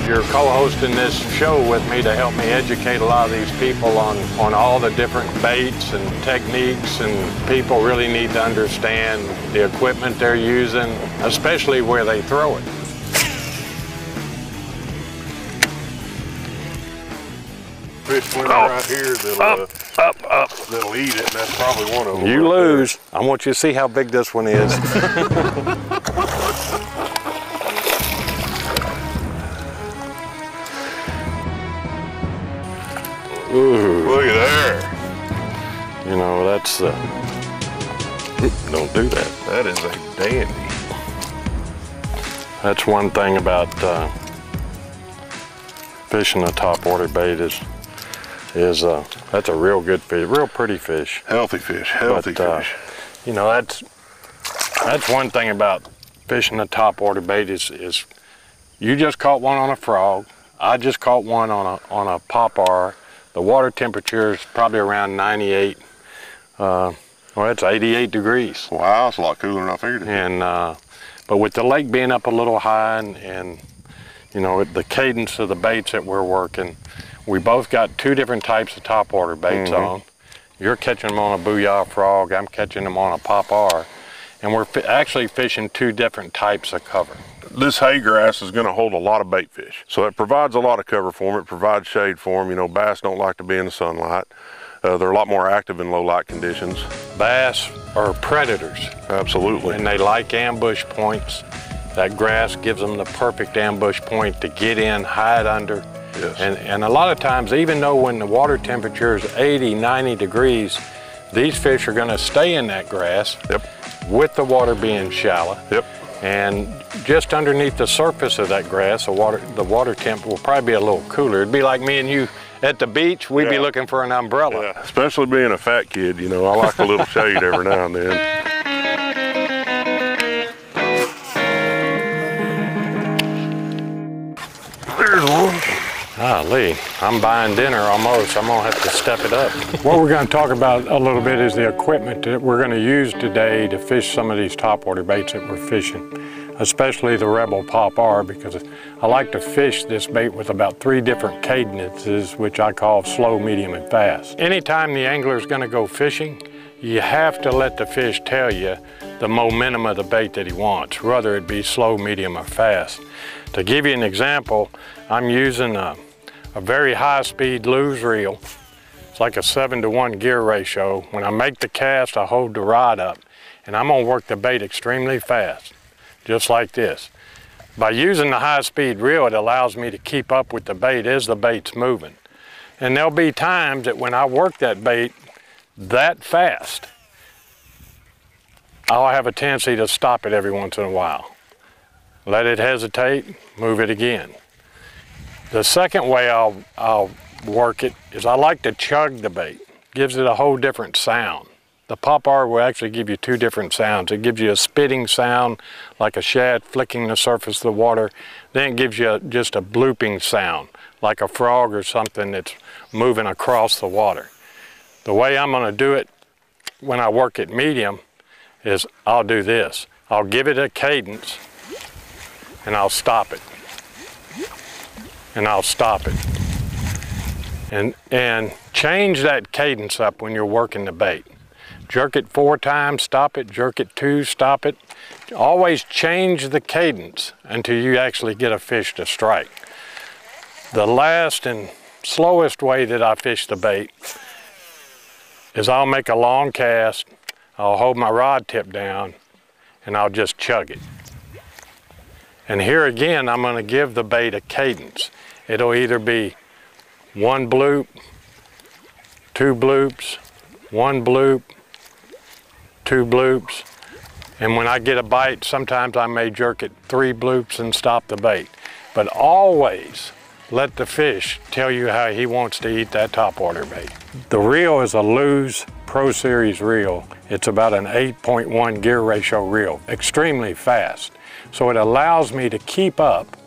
You're co-hosting this show with me to help me educate a lot of these people on all the different baits and techniques, and people really need to understand the equipment they're using, especially where they throw it. Fish plenty right here that'll eat it, and that's probably one of them. You lose. I want you to see how big this one is. Ooh. Look at there. You know, that's, don't do that. That is a dandy. That's one thing about fishing a topwater bait is that's a real good fish, real pretty fish. Healthy fish, healthy fish. You know, that's one thing about fishing a topwater bait is you just caught one on a frog. I just caught one on a popar. The water temperature is probably around 98. Well, it's 88 degrees. Wow, it's a lot cooler than I figured it. And but with the lake being up a little high and you know, the cadence of the baits that we're working, we both got two different types of topwater baits on. You're catching them on a booyah frog, I'm catching them on a popar, and we're actually fishing two different types of cover. This hay grass is going to hold a lot of bait fish, so it provides a lot of cover for them. It provides shade for them. You know, bass don't like to be in the sunlight. They're a lot more active in low light conditions. Bass are predators. Absolutely. And they like ambush points. That grass gives them the perfect ambush point to get in, hide under. Yes. And a lot of times, even though when the water temperature is 80, 90 degrees, these fish are going to stay in that grass. Yep. With the water being shallow. Yep. And just underneath the surface of that grass, the water temp will probably be a little cooler. It'd be like me and you at the beach, we'd be looking for an umbrella. Yeah. Especially being a fat kid, you know, I like a little shade every now and then. There's one. Lee, I'm buying dinner almost. I'm gonna have to step it up. What we're gonna talk about a little bit is the equipment that we're gonna use today to fish some of these topwater baits that we're fishing, especially the Rebel Popar, because I like to fish this bait with about 3 different cadences, which I call slow, medium, and fast. Anytime the angler is gonna go fishing, you have to let the fish tell you the momentum of the bait that he wants, whether it be slow, medium, or fast. To give you an example, I'm using a very high-speed lose reel. It's like a 7-to-1 gear ratio. When I make the cast, I hold the rod up, and I'm gonna work the bait extremely fast, just like this. By using the high-speed reel, it allows me to keep up with the bait as the bait's moving. And there'll be times that when I work that bait that fast, I'll have a tendency to stop it every once in a while. Let it hesitate, move it again. The second way I'll work it is I like to chug the bait. Gives it a whole different sound. The popar will actually give you 2 different sounds. It gives you a spitting sound, like a shad flicking the surface of the water. Then it gives you just a blooping sound, like a frog or something that's moving across the water. The way I'm gonna do it when I work at medium is I'll do this. I'll give it a cadence, and I'll stop it. And I'll stop it. And change that cadence up when you're working the bait. Jerk it 4 times, stop it, jerk it 2, stop it. Always change the cadence until you actually get a fish to strike. The last and slowest way that I fish the bait is I'll make a long cast, I'll hold my rod tip down, and I'll just chug it. And here again, I'm gonna give the bait a cadence. It'll either be 1 bloop, 2 bloops, 1 bloop, 2 bloops. And when I get a bite, sometimes I may jerk it 3 bloops and stop the bait. But always let the fish tell you how he wants to eat that topwater bait. The reel is a Lew's Pro Series reel. It's about an 8.1 gear ratio reel, extremely fast. So it allows me to keep up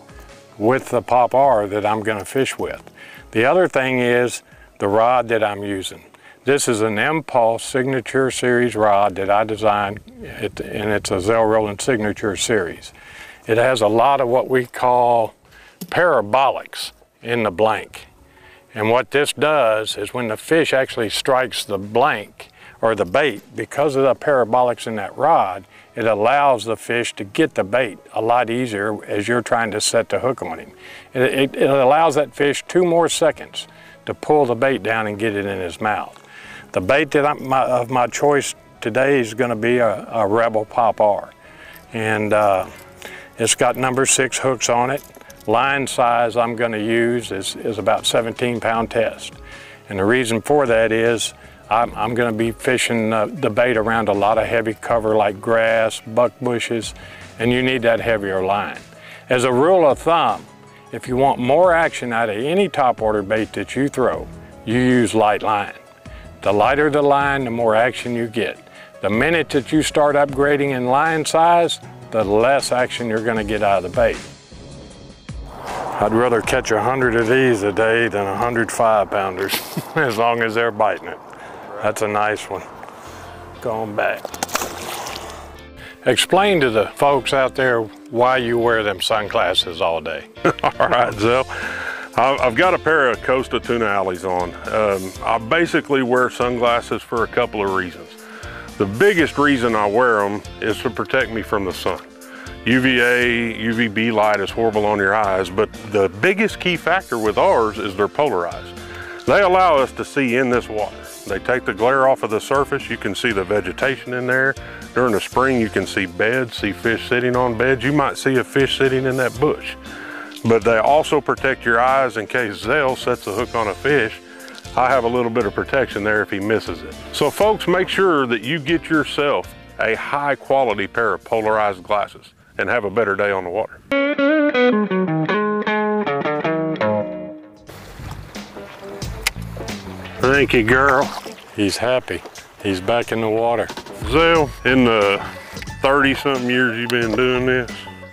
with the popar that I'm gonna fish with. The other thing is the rod that I'm using. This is an Impulse Signature Series rod that I designed, and it's a Zell and Signature Series. It has a lot of what we call parabolics in the blank. And what this does is when the fish actually strikes the blank or the bait, because of the parabolics in that rod, it allows the fish to get the bait a lot easier as you're trying to set the hook on him. It allows that fish 2 more seconds to pull the bait down and get it in his mouth. The bait that of my choice today is going to be a Rebel Pop R. And it's got number 6 hooks on it. Line size I'm going to use is about 17-pound test. And the reason for that is I'm going to be fishing the bait around a lot of heavy cover like grass, buck bushes, and you need that heavier line. As a rule of thumb, if you want more action out of any topwater bait that you throw, you use light line. The lighter the line, the more action you get. The minute that you start upgrading in line size, the less action you're going to get out of the bait. I'd rather catch 100 of these a day than 100 5-pounders, as long as they're biting it. That's a nice one. Going back. Explain to the folks out there why you wear them sunglasses all day. All right, Zell. I've got a pair of Costa Tuna Alleys on. I basically wear sunglasses for a couple of reasons. The biggest reason I wear them is to protect me from the sun. UVA, UVB light is horrible on your eyes, but the biggest key factor with ours is they're polarized. They allow us to see in this water. They take the glare off of the surface. You can see the vegetation in there. During the spring, you can see beds, see fish sitting on beds. You might see a fish sitting in that bush. But they also protect your eyes in case Zell sets a hook on a fish. I have a little bit of protection there if he misses it. So folks, make sure that you get yourself a high quality pair of polarized glasses and have a better day on the water. Thank you, girl. He's happy. He's back in the water. Zell, in the 30-something years you've been doing this,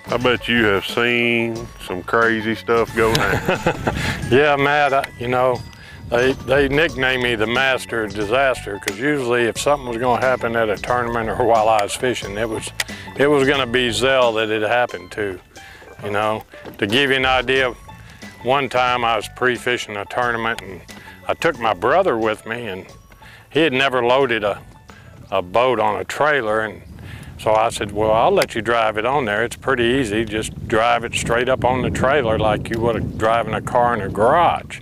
I bet you have seen some crazy stuff go down. Yeah, Matt, you know, they nicknamed me the Master of Disaster, because usually if something was going to happen at a tournament or while I was fishing, it was going to be Zell that it happened to. You know, to give you an idea, one time I was pre-fishing a tournament and I took my brother with me, and he had never loaded a boat on a trailer, and so I said, well, I'll let you drive it on there. It's pretty easy. Just drive it straight up on the trailer like you would have driving a car in a garage.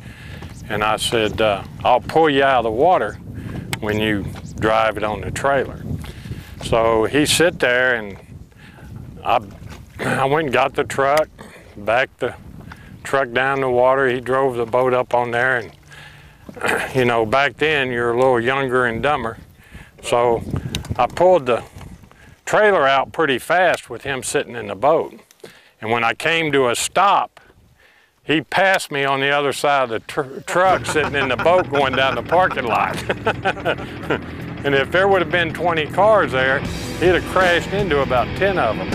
And I said, I'll pull you out of the water when you drive it on the trailer. So he sit there, and I went and got the truck, backed the truck down the water. He drove the boat up on there, and you know, back then you're a little younger and dumber. So I pulled the trailer out pretty fast with him sitting in the boat. And when I came to a stop, he passed me on the other side of the truck sitting in the boat going down the parking lot. And if there would have been 20 cars there, he'd have crashed into about 10 of them.